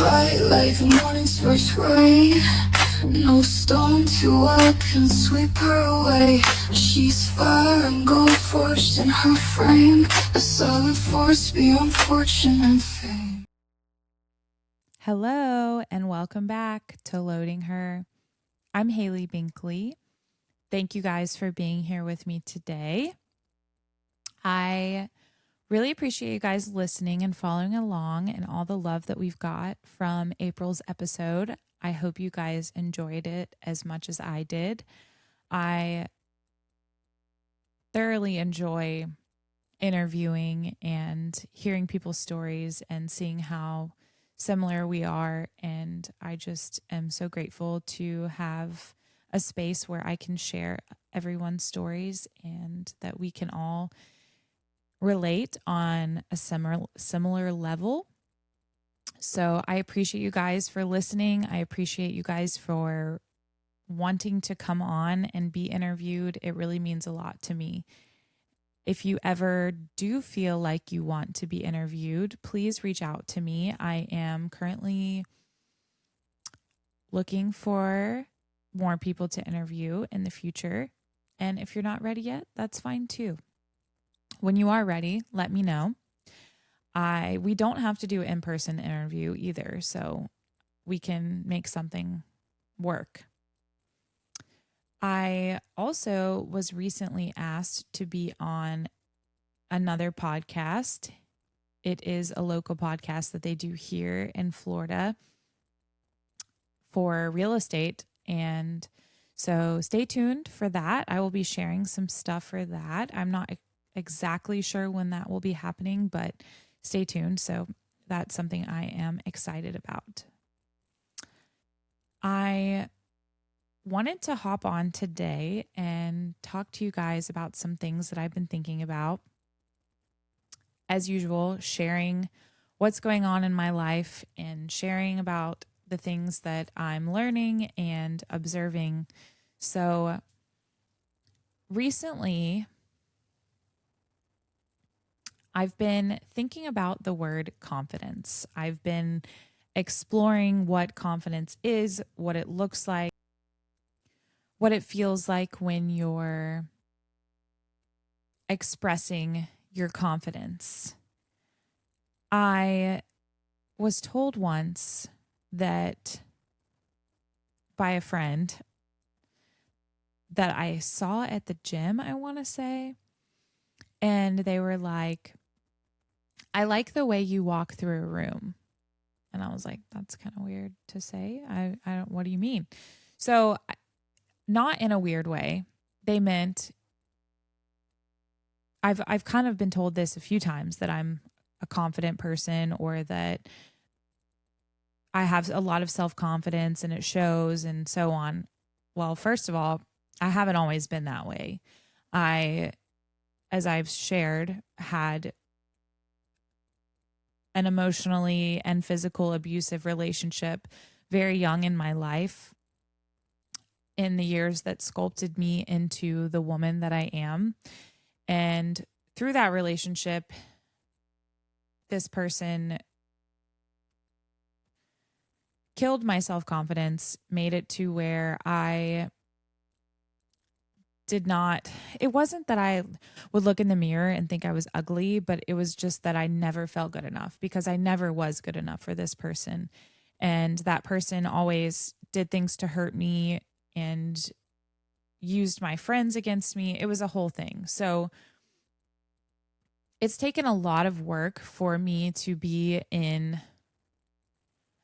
bright like the morning's first rain. No storm too wild can sweep her away. She's fire and gold forged in her frame, a solid force beyond fortune and fame. Hello and welcome back to Loading Her. I'm Haley Binkley. Thank you guys for being here with me today. I really appreciate you guys listening and following along and all the love that we've got from April's episode. I hope you guys enjoyed it as much as I did. I thoroughly enjoy interviewing and hearing people's stories and seeing how similar we are. And I just am so grateful to have a space where I can share everyone's stories and that we can all relate on a similar level. So I appreciate you guys for listening. I appreciate you guys for wanting to come on and be interviewed. It really means a lot to me. If you ever do feel like you want to be interviewed, please reach out to me. I am currently looking for more people to interview in the future. And if you're not ready yet, that's fine too. When you are ready, let me know. We don't have to do an in-person interview either, so we can make something work. I also was recently asked to be on another podcast. It is a local podcast that they do here in Florida for real estate. And so stay tuned for that. I will be sharing some stuff for that. I'm not exactly sure when that will be happening, but stay tuned. So that's something I am excited about. I wanted to hop on today and talk to you guys about some things that I've been thinking about. As usual, sharing what's going on in my life and sharing about the things that I'm learning and observing. So recently, I've been thinking about the word confidence. I've been exploring what confidence is, what it looks like, what it feels like when you're expressing your confidence. I was told once that by a friend that I saw at the gym, I want to say, and they were like, I like the way you walk through a room. And I was like, that's kind of weird to say. I don't, what do you mean? So not in a weird way. They meant, I've kind of been told this a few times that I'm a confident person or that I have a lot of self-confidence and it shows and so on. Well, first of all, I haven't always been that way. As I've shared, had an emotionally and physical abusive relationship very young in my life, in the years that sculpted me into the woman that I am. And through that relationship, this person killed my self-confidence, made it to where I did not, it wasn't that I would look in the mirror and think I was ugly, but it was just that I never felt good enough because I never was good enough for this person. And that person always did things to hurt me and used my friends against me. It was a whole thing. So it's taken a lot of work for me to be in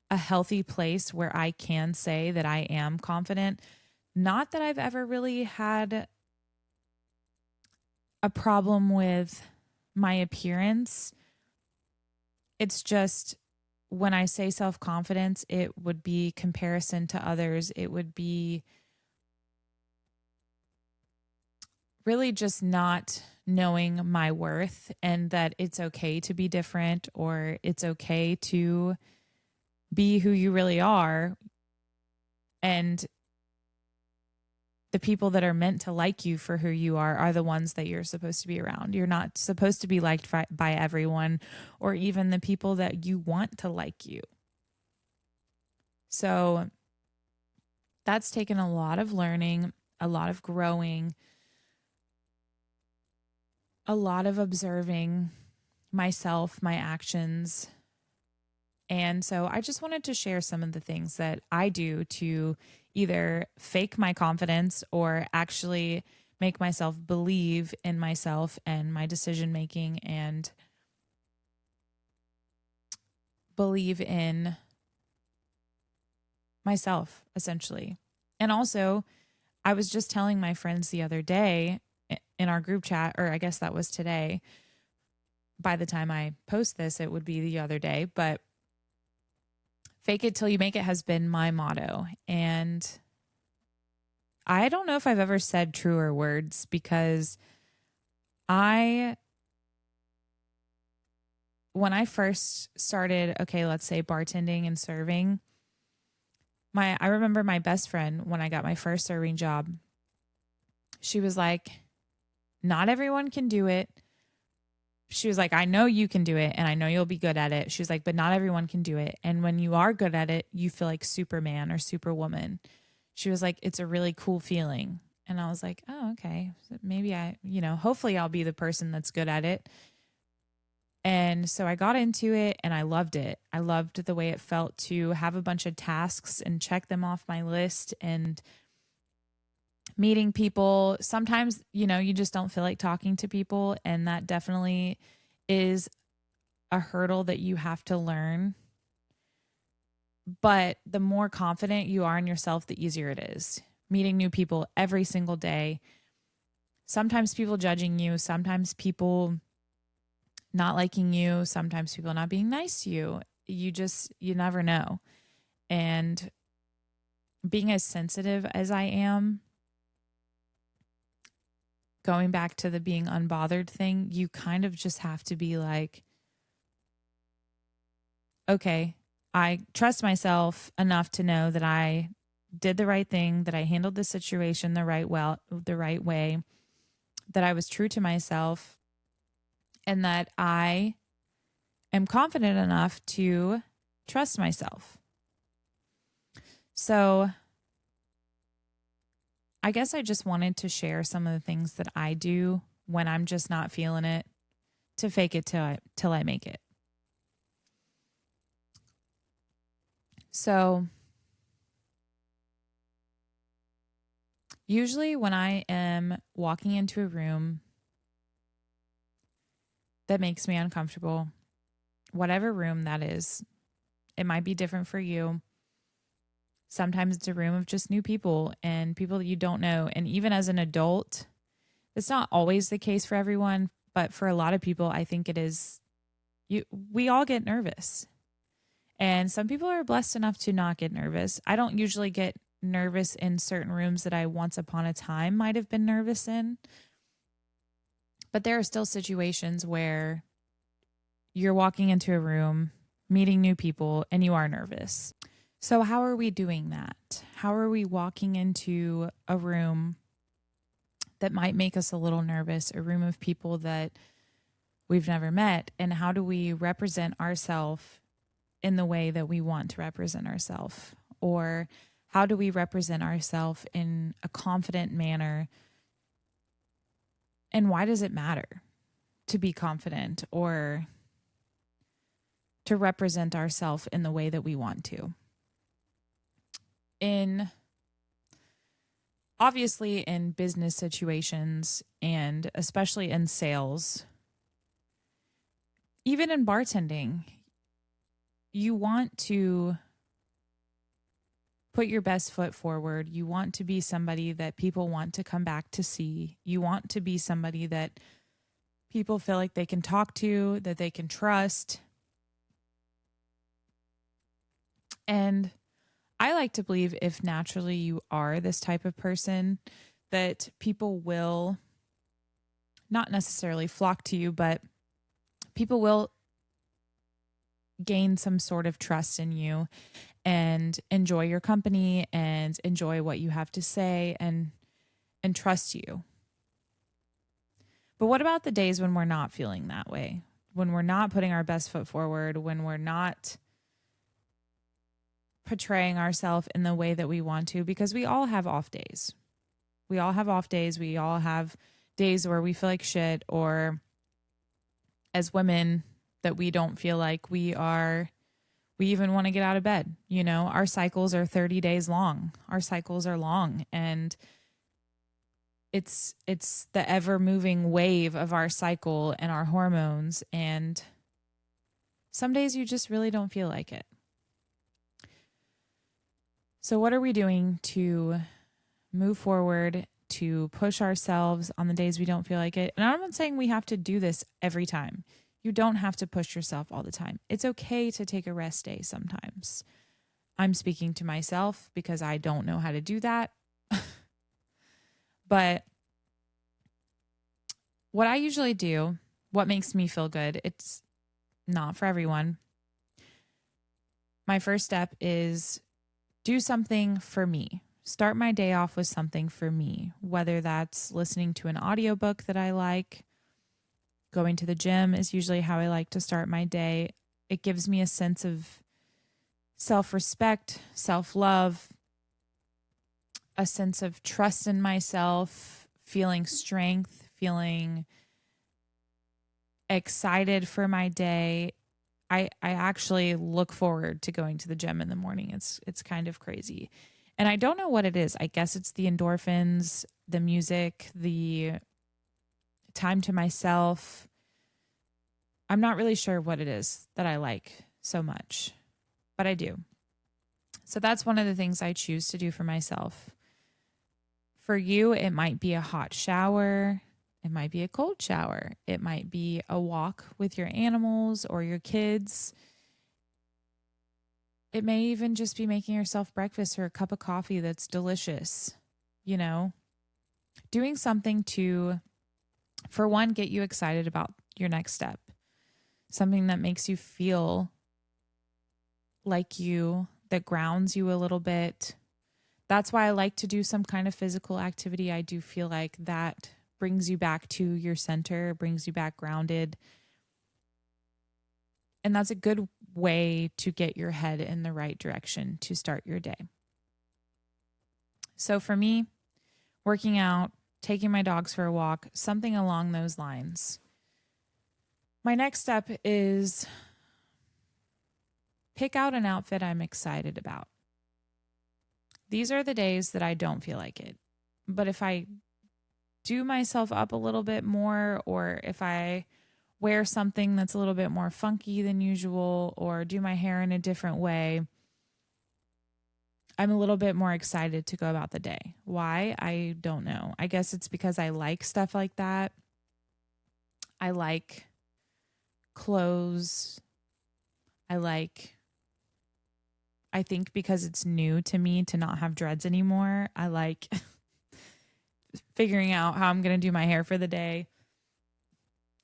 a healthy place where I can say that I am confident. Not that I've ever really had a problem with my appearance. It's just when I say self-confidence, it would be comparison to others. It would be really just not knowing my worth and that it's okay to be different or it's okay to be who you really are. And the people that are meant to like you for who you are the ones that you're supposed to be around. You're not supposed to be liked by everyone or even the people that you want to like you. So that's taken a lot of learning, a lot of growing, a lot of observing myself, my actions. And so I just wanted to share some of the things that I do to either fake my confidence or actually make myself believe in myself and my decision making and believe in myself, essentially. And also, I was just telling my friends the other day in our group chat, or I guess that was today. By the time I post this, it would be the other day, but fake it till you make it has been my motto. And I don't know if I've ever said truer words because when I first started, okay, let's say bartending and serving, I remember my best friend when I got my first serving job, she was like, not everyone can do it. She was like, I know you can do it and I know you'll be good at it. She was like, but not everyone can do it. And when you are good at it, you feel like Superman or Superwoman. She was like, it's a really cool feeling. And I was like, oh, okay. Maybe hopefully I'll be the person that's good at it. And so I got into it and I loved it. I loved the way it felt to have a bunch of tasks and check them off my list and meeting people. Sometimes, you just don't feel like talking to people. And that definitely is a hurdle that you have to learn. But the more confident you are in yourself, the easier it is. Meeting new people every single day. Sometimes people judging you, sometimes people not liking you, sometimes people not being nice to you. You never know. And being as sensitive as I am, going back to the being unbothered thing, you kind of just have to be like, okay, I trust myself enough to know that I did the right thing, that I handled the situation the right way, that I was true to myself, and that I am confident enough to trust myself. So I guess I just wanted to share some of the things that I do when I'm just not feeling it to fake it till I make it. So usually when I am walking into a room that makes me uncomfortable, whatever room that is, it might be different for you. Sometimes it's a room of just new people and people that you don't know. And even as an adult, it's not always the case for everyone, but for a lot of people, I think it is. We all get nervous. And some people are blessed enough to not get nervous. I don't usually get nervous in certain rooms that I once upon a time might have been nervous in. But there are still situations where you're walking into a room, meeting new people, and you are nervous. So how are we doing that? How are we walking into a room that might make us a little nervous, a room of people that we've never met? And how do we represent ourselves in the way that we want to represent ourselves? Or how do we represent ourselves in a confident manner? And why does it matter to be confident or to represent ourselves in the way that we want to? Obviously in business situations and especially in sales, even in bartending, you want to put your best foot forward. You want to be somebody that people want to come back to see. You want to be somebody that people feel like they can talk to, that they can trust. And I like to believe if naturally you are this type of person, that people will not necessarily flock to you, but people will gain some sort of trust in you and enjoy your company and enjoy what you have to say and trust you. But what about the days when we're not feeling that way? When we're not putting our best foot forward, when we're not portraying ourselves in the way that we want to, because we all have off days. We all have off days. We all have days where we feel like shit, or as women that we don't feel like we even want to get out of bed. You know, our cycles are 30 days long. Our cycles are long, and it's the ever moving wave of our cycle and our hormones, and some days you just really don't feel like it. So what are we doing to move forward, to push ourselves on the days we don't feel like it? And I'm not saying we have to do this every time. You don't have to push yourself all the time. It's okay to take a rest day sometimes. I'm speaking to myself because I don't know how to do that. But what I usually do, what makes me feel good, it's not for everyone. My first step is do something for me. Start my day off with something for me, whether that's listening to an audiobook that I like. Going to the gym is usually how I like to start my day. It gives me a sense of self-respect, self-love, a sense of trust in myself, feeling strength, feeling excited for my day. I actually look forward to going to the gym in the morning. It's kind of crazy. And I don't know what it is. I guess it's the endorphins, the music, the time to myself. I'm not really sure what it is that I like so much, but I do. So that's one of the things I choose to do for myself. For you, it might be a hot shower. It might be a cold shower. It might be a walk with your animals or your kids. It may even just be making yourself breakfast or a cup of coffee that's delicious. You know, doing something to, for one, get you excited about your next step. Something that makes you feel like you, that grounds you a little bit. That's why I like to do some kind of physical activity. I do feel like that brings you back to your center, brings you back grounded. And that's a good way to get your head in the right direction to start your day. So for me, working out, taking my dogs for a walk, something along those lines. My next step is pick out an outfit I'm excited about. These are the days that I don't feel like it. But if I do myself up a little bit more, or if I wear something that's a little bit more funky than usual, or do my hair in a different way, I'm a little bit more excited to go about the day. Why? I don't know. I guess it's because I like stuff like that. I like clothes. I think because it's new to me to not have dreads anymore, I like figuring out how I'm going to do my hair for the day.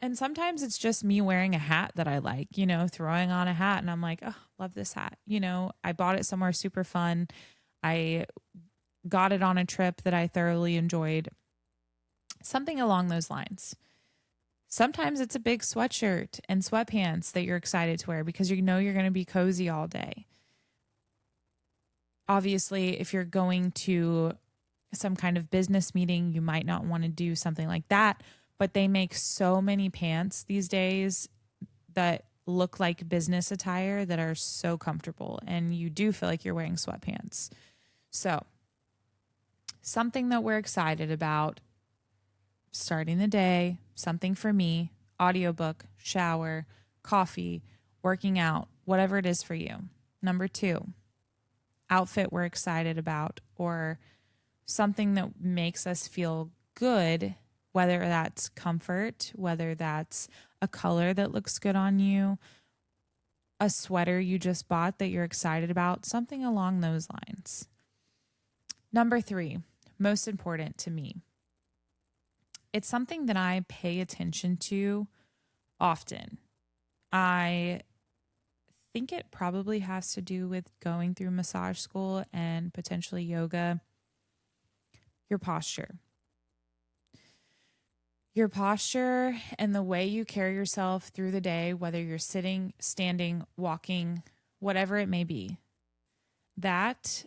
And sometimes it's just me wearing a hat that I like, you know, throwing on a hat and I'm like, oh, love this hat. You know, I bought it somewhere super fun. I got it on a trip that I thoroughly enjoyed. Something along those lines. Sometimes it's a big sweatshirt and sweatpants that you're excited to wear because you know you're going to be cozy all day. Obviously, if you're going to some kind of business meeting, you might not want to do something like that, but they make so many pants these days that look like business attire that are so comfortable, and you do feel like you're wearing sweatpants. So, something that we're excited about starting the day, something for me, audiobook, shower, coffee, working out, whatever it is for you. Number 2, outfit we're excited about, or something that makes us feel good, whether that's comfort, whether that's a color that looks good on you, a sweater you just bought that you're excited about, something along those lines. Number 3, most important to me. It's something that I pay attention to often. I think it probably has to do with going through massage school and potentially yoga. Your posture. Your posture and the way you carry yourself through the day, whether you're sitting, standing, walking, whatever it may be, that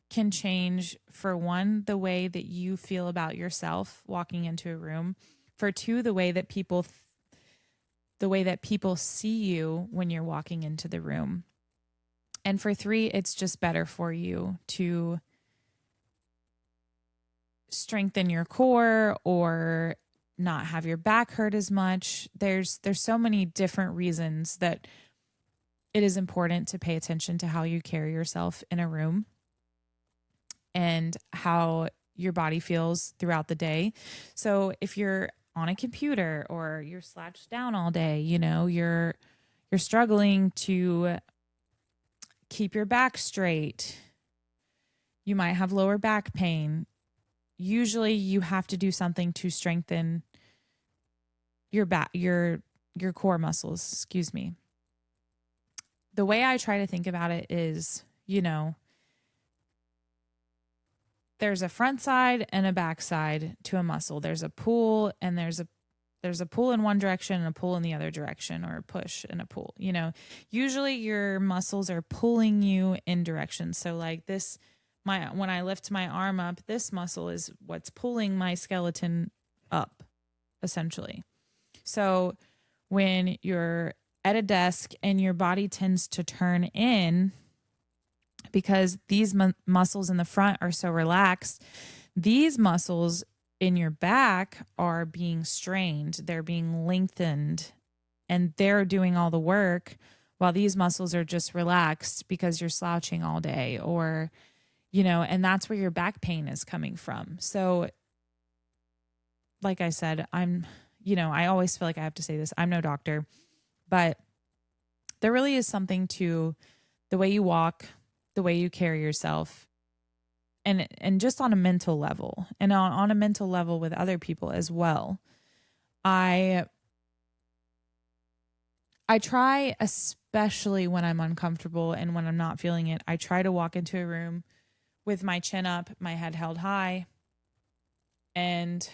can change, for one, the way that you feel about yourself walking into a room, for two, the way that people see you when you're walking into the room, and for three, it's just better for you to strengthen your core or not have your back hurt as much. There's so many different reasons that it is important to pay attention to how you carry yourself in a room and how your body feels throughout the day. So if you're on a computer or you're slouched down all day, you're struggling to keep your back straight. You might have lower back pain. Usually you have to do something to strengthen your back, your core muscles, excuse me. The way I try to think about it is, there's a front side and a back side to a muscle. There's a pull and there's a pull in one direction and a pull in the other direction, or a push and a pull. Usually your muscles are pulling you in directions. So like this, when I lift my arm up, this muscle is what's pulling my skeleton up, essentially. So when you're at a desk and your body tends to turn in, because these muscles in the front are so relaxed, these muscles in your back are being strained. They're being lengthened and they're doing all the work while these muscles are just relaxed because you're slouching all day, or, and that's where your back pain is coming from. So like I said, I always feel like I have to say this. I'm no doctor, but there really is something to the way you walk, the way you carry yourself, and just on a mental level, and on a mental level with other people as well. I try, especially when I'm uncomfortable and when I'm not feeling it, I try to walk into a room with my chin up, my head held high, and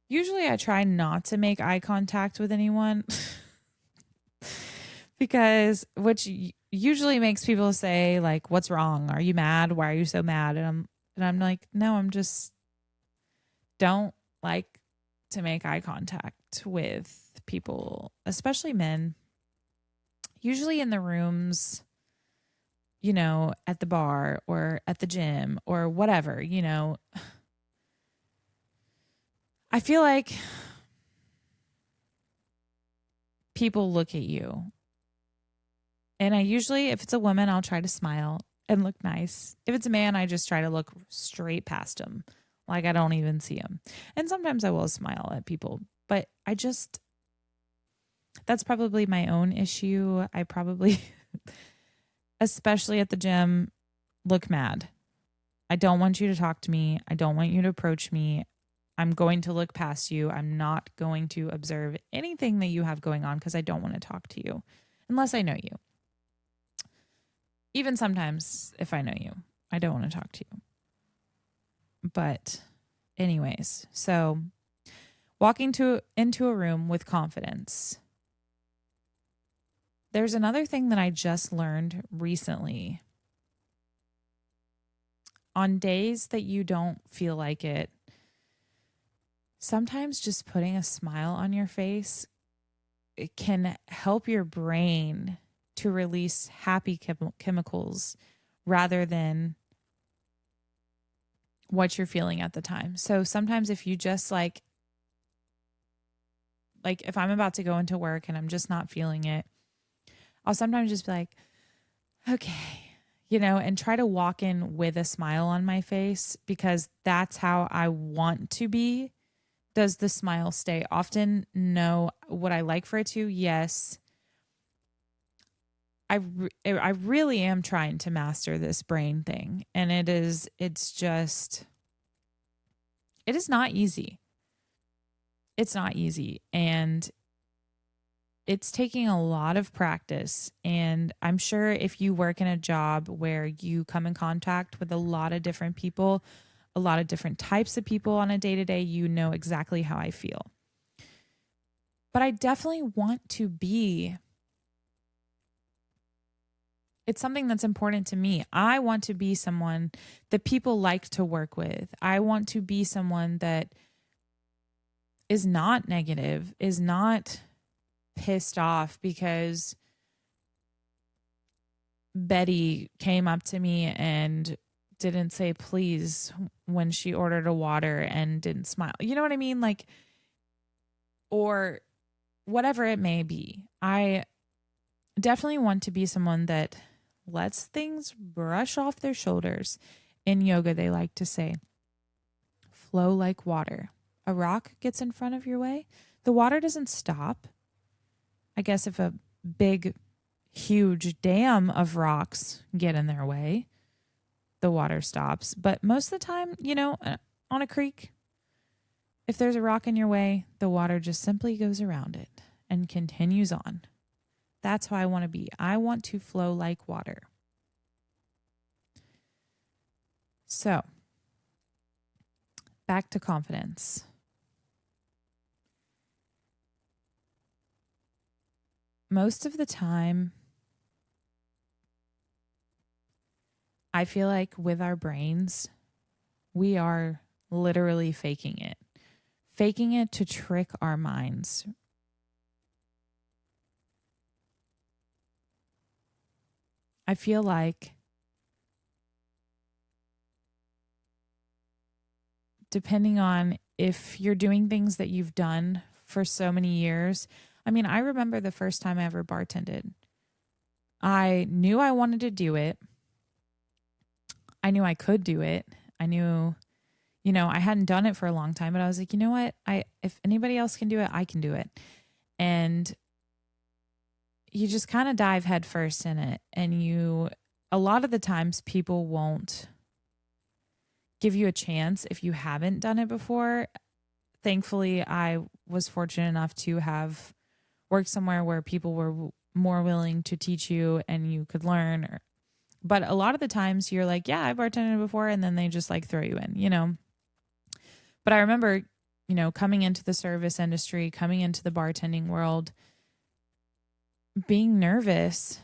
usually I try not to make eye contact with anyone because which usually makes people say like, "What's wrong? Are you mad? Why are you so mad?" And I'm like, "No, I'm just don't like to make eye contact with people, especially men. Usually in the rooms, at the bar or at the gym or whatever, I feel like people look at you. And I usually, if it's a woman, I'll try to smile and look nice. If it's a man, I just try to look straight past him, like I don't even see him. And sometimes I will smile at people, but that's probably my own issue. I probably, especially at the gym, look mad. I don't want you to talk to me. I don't want you to approach me. I'm going to look past you. I'm not going to observe anything that you have going on because I don't want to talk to you unless I know you. Even sometimes if I know you, I don't want to talk to you. But anyways, so walking into a room with confidence. There's another thing that I just learned recently. On days that you don't feel like it, sometimes just putting a smile on your face, it can help your brain to release happy chemicals rather than what you're feeling at the time. So sometimes if you just like if I'm about to go into work and I'm just not feeling it, I'll sometimes just be like, okay, and try to walk in with a smile on my face because that's how I want to be. Does the smile stay? Often, no. Would I like for it to? Yes. I really am trying to master this brain thing. And it is not easy. It's not easy. And it's taking a lot of practice. And I'm sure if you work in a job where you come in contact with a lot of different people, a lot of different types of people on a day-to-day, you know exactly how I feel. But I definitely want to be it's something that's important to me. I want to be someone that people like to work with. I want to be someone that is not negative, is not pissed off because Betty came up to me and didn't say please when she ordered a water and didn't smile. You know what I mean? Like, or whatever it may be. I definitely want to be someone that lets things brush off their shoulders. In yoga, they like to say, flow like water. A rock gets in front of your way, the water doesn't stop. I guess if a big, huge dam of rocks get in their way, the water stops. But most of the time, on a creek, if there's a rock in your way, the water just simply goes around it and continues on. That's how I want to be. I want to flow like water. So, back to confidence. Most of the time, I feel like with our brains, we are literally faking it to trick our minds. I feel like depending on if you're doing things that you've done for so many years. I mean, I remember the first time I ever bartended. I knew I wanted to do it. I knew I could do it. I knew, I hadn't done it for a long time, but I was like, you know what? If anybody else can do it, I can do it. And you just kind of dive headfirst in it. And a lot of the times people won't give you a chance if you haven't done it before. Thankfully, I was fortunate enough to have worked somewhere where people were more willing to teach you and you could learn. But a lot of the times you're like, yeah, I bartended before, and then they just like throw you in. But I remember, coming into the service industry, coming into the bartending world, being nervous,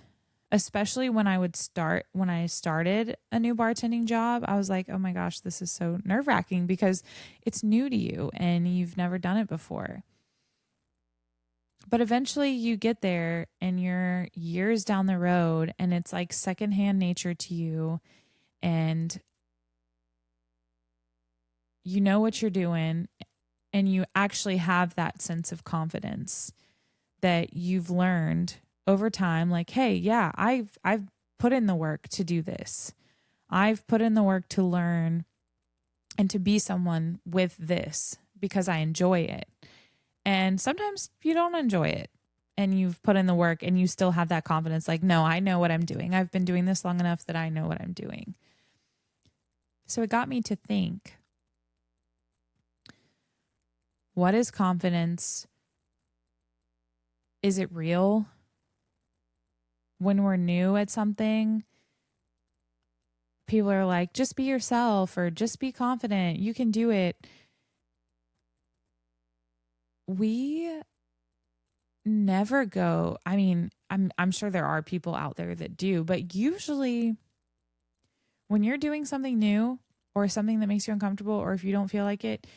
especially when I started a new bartending job. I was like, oh my gosh, this is so nerve-wracking because it's new to you and you've never done it before. But eventually you get there and you're years down the road and it's like secondhand nature to you, and you know what you're doing, and you actually have that sense of confidence that you've learned over time. Like, hey, yeah, I've put in the work to do this. I've put in the work to learn and to be someone with this because I enjoy it. And sometimes you don't enjoy it and you've put in the work and you still have that confidence. Like, no, I know what I'm doing. I've been doing this long enough that I know what I'm doing. So it got me to think, what is confidence? Is it real? When we're new at something, people are like, just be yourself or just be confident. You can do it. We never go. I mean, I'm sure there are people out there that do, but usually when you're doing something new or something that makes you uncomfortable, or if you don't feel like it,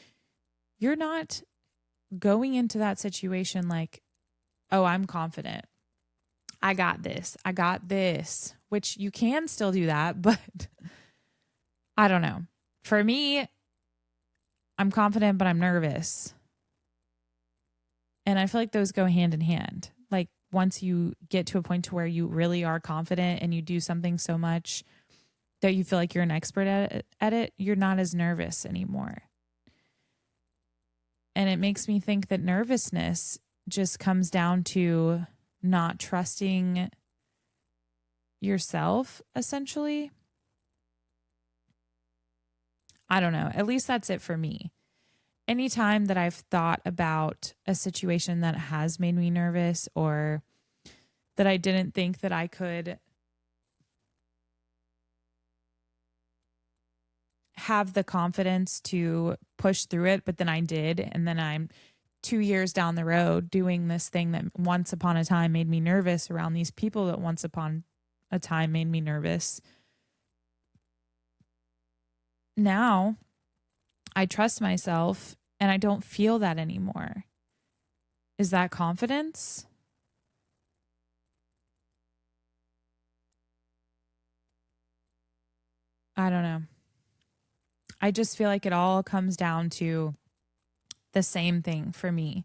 you're not going into that situation like, oh, I'm confident. I got this, which you can still do that, but I don't know. For me, I'm confident, but I'm nervous. And I feel like those go hand in hand. Like once you get to a point to where you really are confident and you do something so much that you feel like you're an expert at it, you're not as nervous anymore. And it makes me think that nervousness just comes down to not trusting yourself, essentially. I don't know. At least that's it for me. Anytime that I've thought about a situation that has made me nervous or that I didn't think that I could have the confidence to push through it, but then I did, and then I'm 2 years down the road doing this thing that once upon a time made me nervous around these people that once upon a time made me nervous. Now I trust myself and I don't feel that anymore. Is that confidence? I don't know. I just feel like it all comes down to the same thing for me.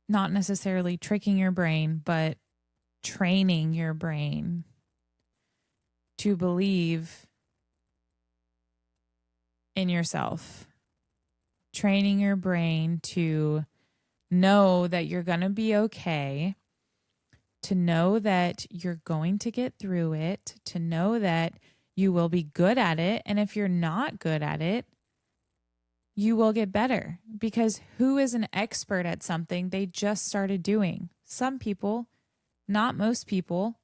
Not necessarily tricking your brain, but training your brain to believe in yourself. Training your brain to know that you're going to be okay, to know that you're going to get through it, to know that you will be good at it. And if you're not good at it, you will get better, because who is an expert at something they just started doing? Some people, not most people.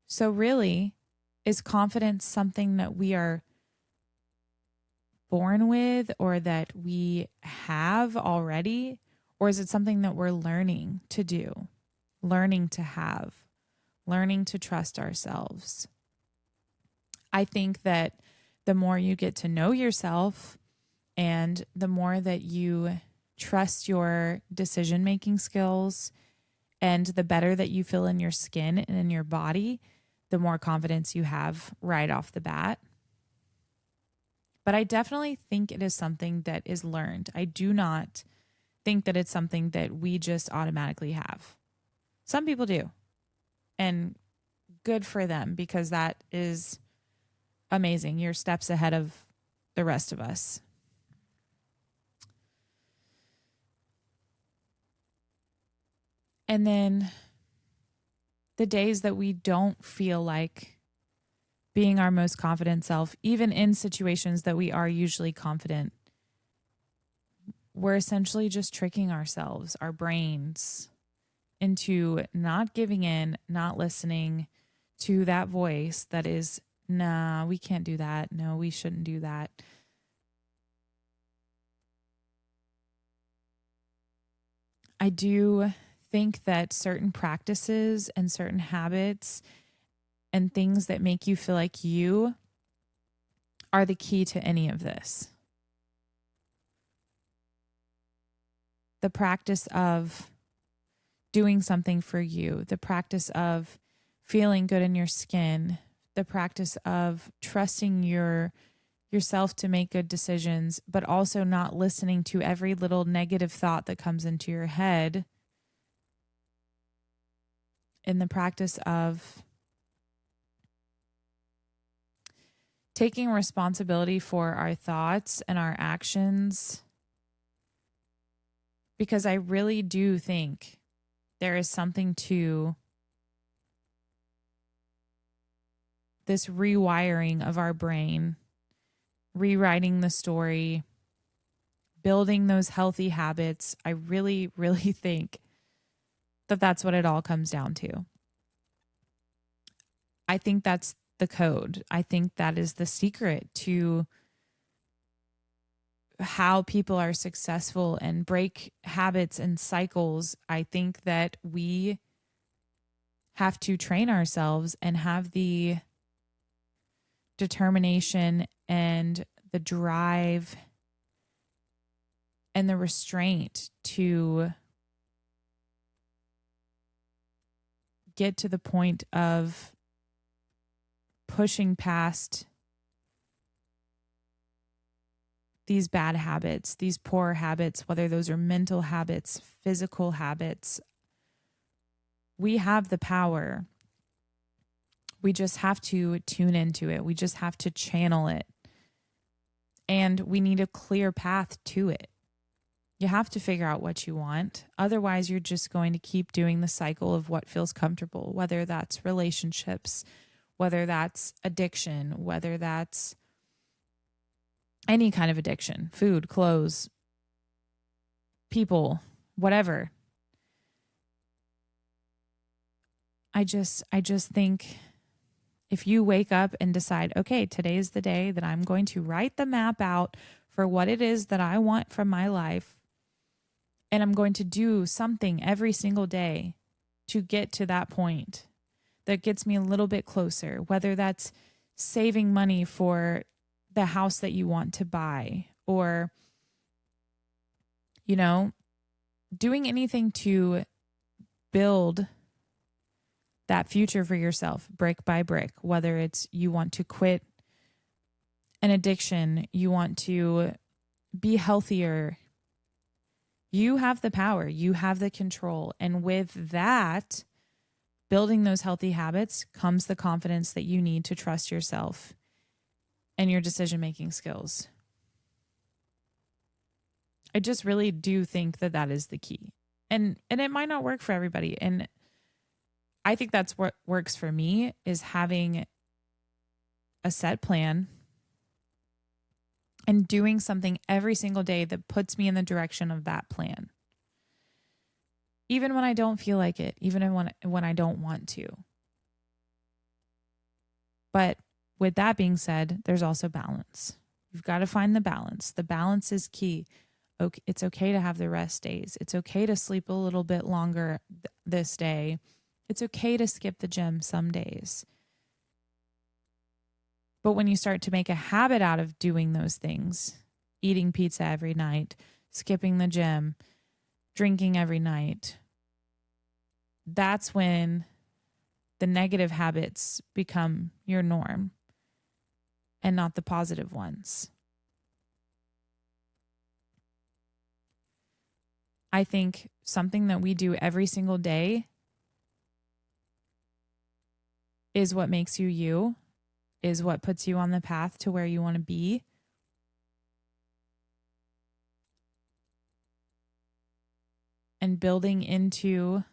So really, is confidence something that we are born with or that we have already? Or is it something that we're learning to do, learning to have, learning to trust ourselves? I think that the more you get to know yourself and the more that you trust your decision-making skills and the better that you feel in your skin and in your body, the more confidence you have right off the bat. But I definitely think it is something that is learned. I do not think that it's something that we just automatically have. Some people do. And good for them, because that is amazing. You're steps ahead of the rest of us. And then the days that we don't feel like being our most confident self, even in situations that we are usually confident, we're essentially just tricking ourselves, our brains, into not giving in, not listening to that voice that is, nah, we can't do that. No, we shouldn't do that. I do think that certain practices and certain habits and things that make you feel like you are the key to any of this. The practice of doing something for you, the practice of feeling good in your skin, the practice of trusting yourself to make good decisions, but also not listening to every little negative thought that comes into your head. In the practice of taking responsibility for our thoughts and our actions, because I really do think there is something to this rewiring of our brain, rewriting the story, building those healthy habits. I really, really think that that's what it all comes down to. I think that's the code. I think that is the secret to how people are successful and break habits and cycles. I think that we have to train ourselves and have the determination and the drive and the restraint to get to the point of pushing past these bad habits, these poor habits, whether those are mental habits, physical habits. We have the power. We just have to tune into it. We just have to channel it. And we need a clear path to it. You have to figure out what you want. Otherwise, you're just going to keep doing the cycle of what feels comfortable, whether that's relationships, whether that's addiction, whether that's any kind of addiction, food, clothes, people, whatever. I just think if you wake up and decide, okay, today's the day that I'm going to write the map out for what it is that I want from my life, And I'm going to do something every single day to get to that point that gets me a little bit closer, whether that's saving money for the house that you want to buy, or, you know, doing anything to build that future for yourself brick by brick, whether it's you want to quit an addiction, you want to be healthier. You have the power, you have the control. And with that, building those healthy habits comes the confidence that you need to trust yourself and your decision-making skills. I just really do think that that is the key. And it might not work for everybody. And I think that's what works for me, is having a set plan and doing something every single day that puts me in the direction of that plan. Even when I don't feel like it, even when I don't want to. But with that being said, there's also balance. You've got to find the balance. The balance is key. It's okay to have the rest days. It's okay to sleep a little bit longer this day. It's okay to skip the gym some days. But when you start to make a habit out of doing those things, eating pizza every night, skipping the gym, drinking every night, that's when the negative habits become your norm and not the positive ones. I think something that we do every single day is what makes you you, is what puts you on the path to where you want to be. And building into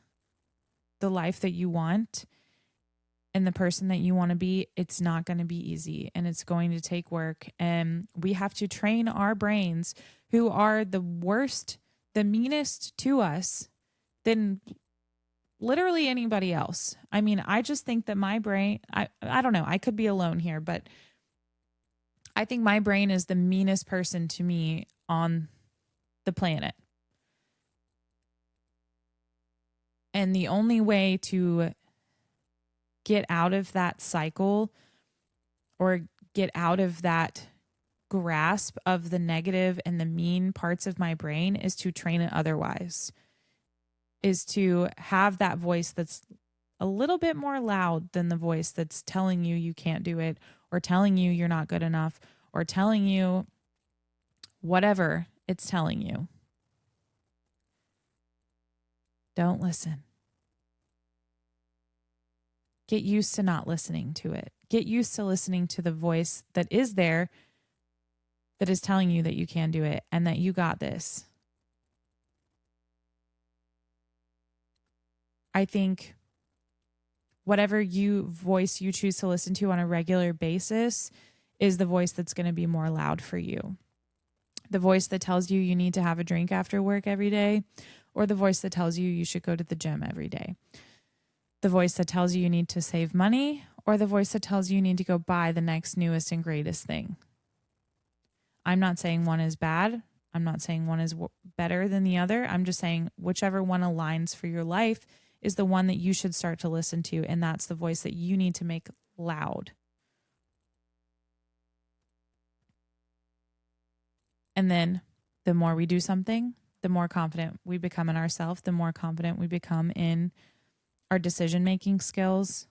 the life that you want and the person that you want to be, it's not going to be easy, and it's going to take work. And we have to train our brains, who are the worst, the meanest to us than literally anybody else. I mean, I just think that my brain, I don't know, I could be alone here, but I think my brain is the meanest person to me on the planet. And the only way to get out of that cycle, or get out of that grasp of the negative and the mean parts of my brain, is to train it otherwise, is to have that voice that's a little bit more loud than the voice that's telling you you can't do it, or telling you you're not good enough, or telling you whatever it's telling you. Don't listen. Get used to not listening to it. Get used to listening to the voice that is there, that is telling you that you can do it and that you got this. I think whatever voice you choose to listen to on a regular basis is the voice that's going to be more loud for you. The voice that tells you need to have a drink after work every day, or the voice that tells you should go to the gym every day. The voice that tells you need to save money, or the voice that tells you need to go buy the next newest and greatest thing. I'm not saying one is bad. I'm not saying one is better than the other. I'm just saying whichever one aligns for your life is the one that you should start to listen to. And that's the voice that you need to make loud. And then the more we do something, the more confident we become in ourselves, the more confident we become in our decision-making skills.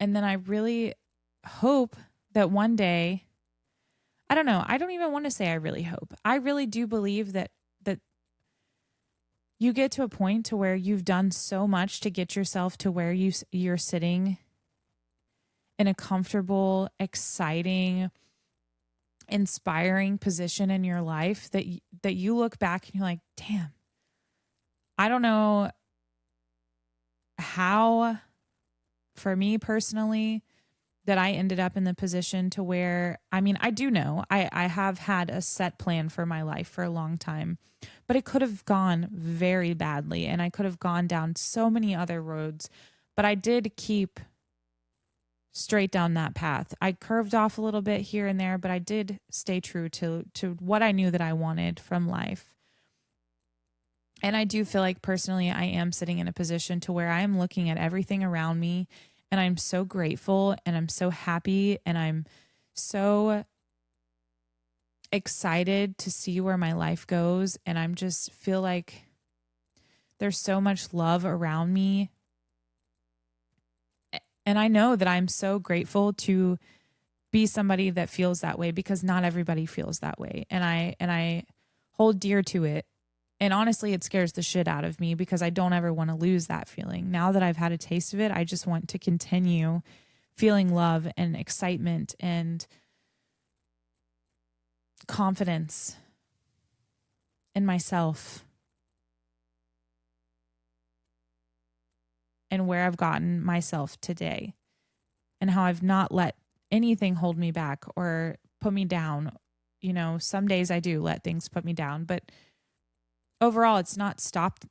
And then I really hope that one day, I don't know, I don't even want to say I really hope. I really do believe that you get to a point to where you've done so much to get yourself to where you're sitting in a comfortable, exciting, inspiring position in your life that you look back and you're like, damn, I don't know how, for me personally, that I ended up in the position to where, I mean, I do know I have had a set plan for my life for a long time, but it could have gone very badly, and I could have gone down so many other roads, but I did keep straight down that path. I curved off a little bit here and there, but I did stay true to what I knew that I wanted from life. And I do feel like personally, I am sitting in a position to where I am looking at everything around me and I'm so grateful and I'm so happy and I'm so excited to see where my life goes. And I'm just feel like there's so much love around me. And I know that I'm so grateful to be somebody that feels that way because not everybody feels that way. And I hold dear to it. And honestly, it scares the shit out of me because I don't ever want to lose that feeling. Now that I've had a taste of it, I just want to continue feeling love and excitement and confidence in myself and where I've gotten myself today and how I've not let anything hold me back or put me down. You know, some days I do let things put me down, but overall it's not stopped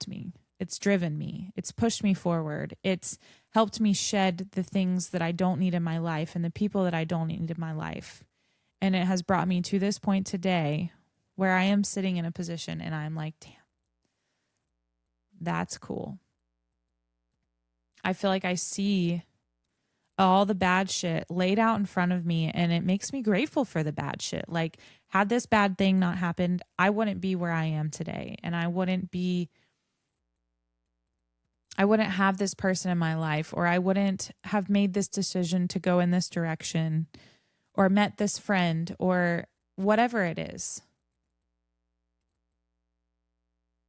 me. It's driven me. It's pushed me forward. It's helped me shed the things that I don't need in my life and the people that I don't need in my life. And it has brought me to this point today where I am sitting in a position and I'm like, damn, that's cool. I feel like I see all the bad shit laid out in front of me and it makes me grateful for the bad shit. Like, had this bad thing not happened, I wouldn't be where I am today. And I wouldn't have this person in my life, or I wouldn't have made this decision to go in this direction or met this friend or whatever it is.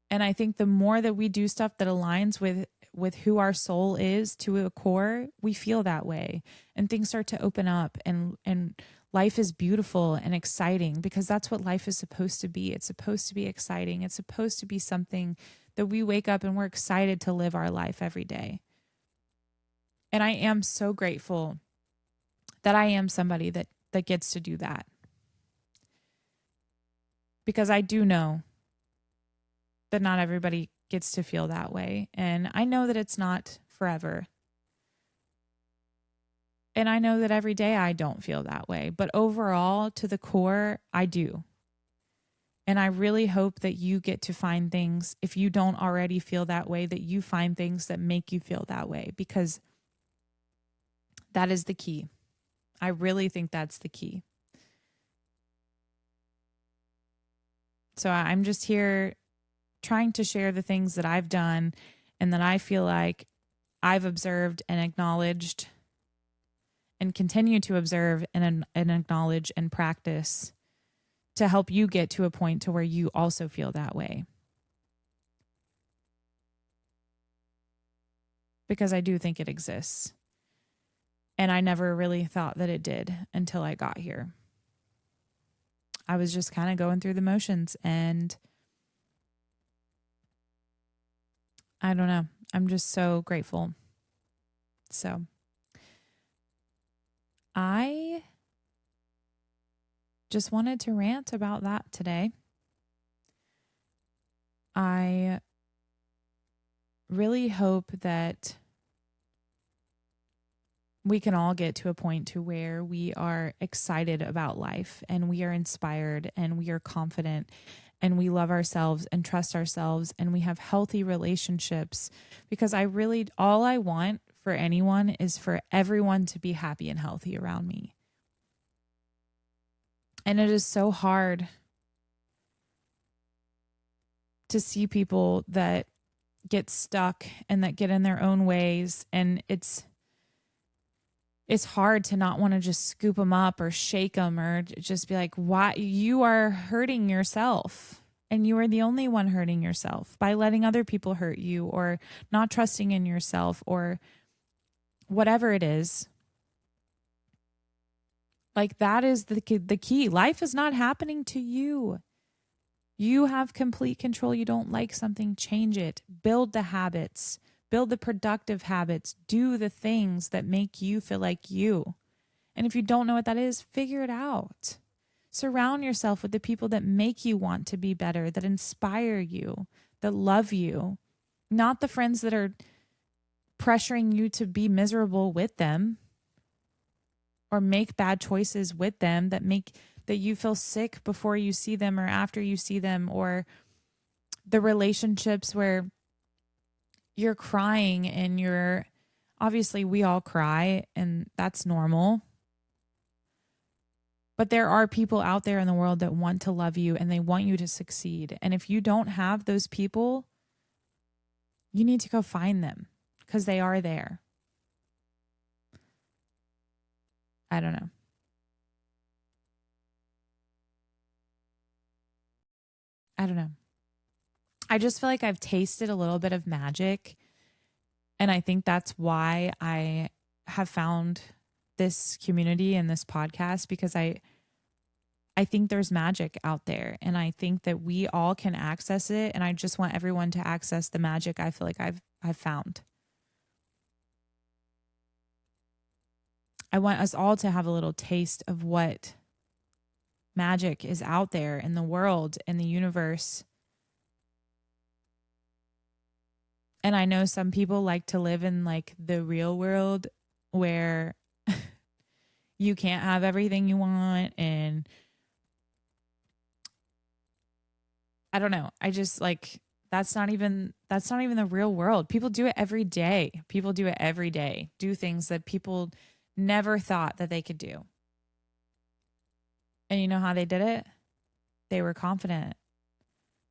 And I think the more that we do stuff that aligns with who our soul is to a core, we feel that way and things start to open up and life is beautiful and exciting because that's what life is supposed to be. It's supposed to be exciting. It's supposed to be something that we wake up and we're excited to live our life every day. And I am so grateful that I am somebody that gets to do that. Because I do know that not everybody gets to feel that way. And I know that it's not forever. And I know that every day I don't feel that way. But overall, to the core, I do. And I really hope that you get to find things, if you don't already feel that way, that you find things that make you feel that way. Because that is the key. I really think that's the key. So I'm just here trying to share the things that I've done and that I feel like I've observed and acknowledged and continue to observe and acknowledge and practice to help you get to a point to where you also feel that way. Because I do think it exists. And I never really thought that it did until I got here. I was just kind of going through the motions and I don't know. I'm just so grateful. So I just wanted to rant about that today. I really hope that we can all get to a point to where we are excited about life and we are inspired and we are confident and we love ourselves and trust ourselves and we have healthy relationships, because all I want for anyone is for everyone to be happy and healthy around me. And it is so hard to see people that get stuck and that get in their own ways. And it's hard to not want to just scoop them up or shake them or just be like, why? You are hurting yourself. And you are the only one hurting yourself by letting other people hurt you or not trusting in yourself or whatever it is. Like, that is the key. Life is not happening to you. You have complete control. You don't like something, change it. Build the habits. Build the productive habits. Do the things that make you feel like you. And if you don't know what that is, figure it out. Surround yourself with the people that make you want to be better, that inspire you, that love you, not the friends that are pressuring you to be miserable with them or make bad choices with them that you feel sick before you see them or after you see them, or the relationships where you're crying and obviously we all cry and that's normal. But there are people out there in the world that want to love you and they want you to succeed. And if you don't have those people, you need to go find them because they are there. I don't know. I just feel like I've tasted a little bit of magic. And I think that's why I have found this community and this podcast, because I think there's magic out there and I think that we all can access it. And I just want everyone to access the magic I feel like I've found. I want us all to have a little taste of what magic is out there in the world, in the universe. And I know some people like to live in like the real world where you can't have everything you want. And I don't know. I just like, that's not even the real world. People do it every day. Do things that people never thought that they could do. And you know how they did it? They were confident.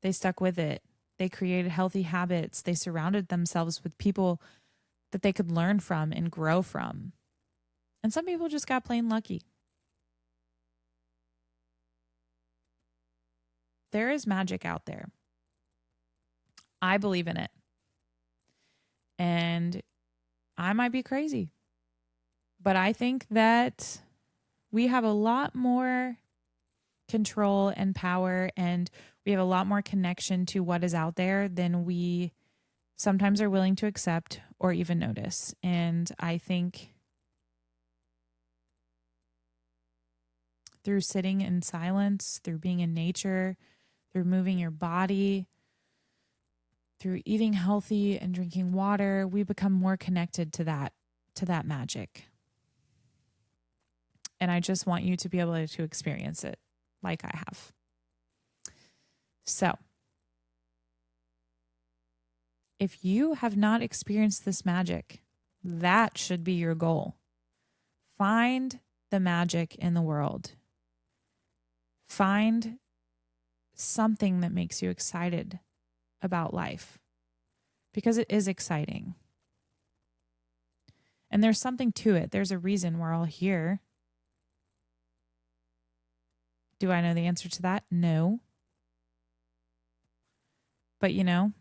They stuck with it. They created healthy habits. They surrounded themselves with people that they could learn from and grow from. And some people just got plain lucky. There is magic out there. I believe in it. And I might be crazy, but I think that we have a lot more control and power, and we have a lot more connection to what is out there than we sometimes are willing to accept or even notice. And I think through sitting in silence, through being in nature, through moving your body, through eating healthy and drinking water, we become more connected to that magic. And I just want you to be able to experience it like I have. So, if you have not experienced this magic, that should be your goal. Find the magic in the world. Find something that makes you excited about life, because it is exciting. And there's something to it. There's a reason we're all here. Do I know the answer to that? No. But you know,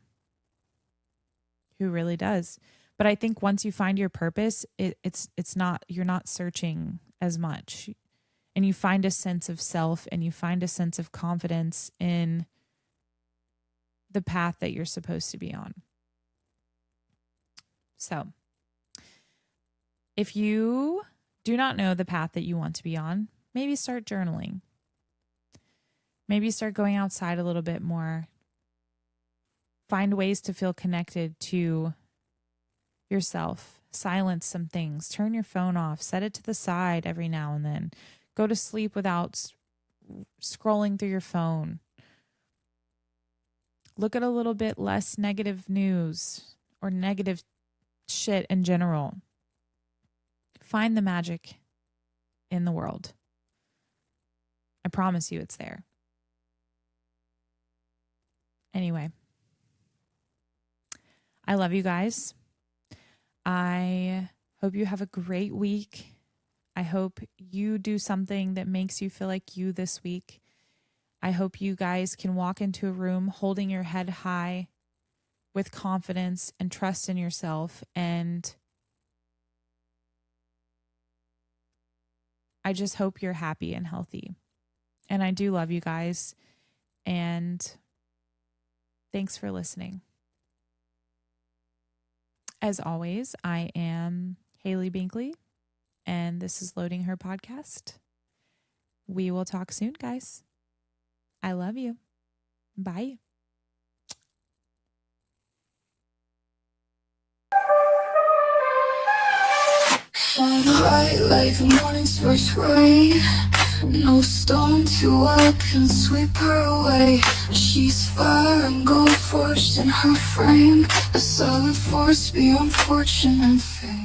who really does? But I think once you find your purpose, it's not, you're not searching as much. And you find a sense of self and you find a sense of confidence in the path that you're supposed to be on. So, if you do not know the path that you want to be on, maybe start journaling. Maybe start going outside a little bit more. Find ways to feel connected to yourself. Silence some things. Turn your phone off. Set it to the side every now and then. Go to sleep without scrolling through your phone. Look at a little bit less negative news or negative shit in general. Find the magic in the world. I promise you it's there. Anyway, I love you guys. I hope you have a great week. I hope you do something that makes you feel like you this week. I hope you guys can walk into a room holding your head high with confidence and trust in yourself. And I just hope you're happy and healthy. And I do love you guys. And thanks for listening. As always, I am Haley Binkley, and this is Loading Her Podcast. We will talk soon, guys. I love you. Bye. Shine bright like the morning's first rain. No storm to worry. walk and sweep her away. She's fire and gold forged in her frame, a solid force beyond fortune and fame.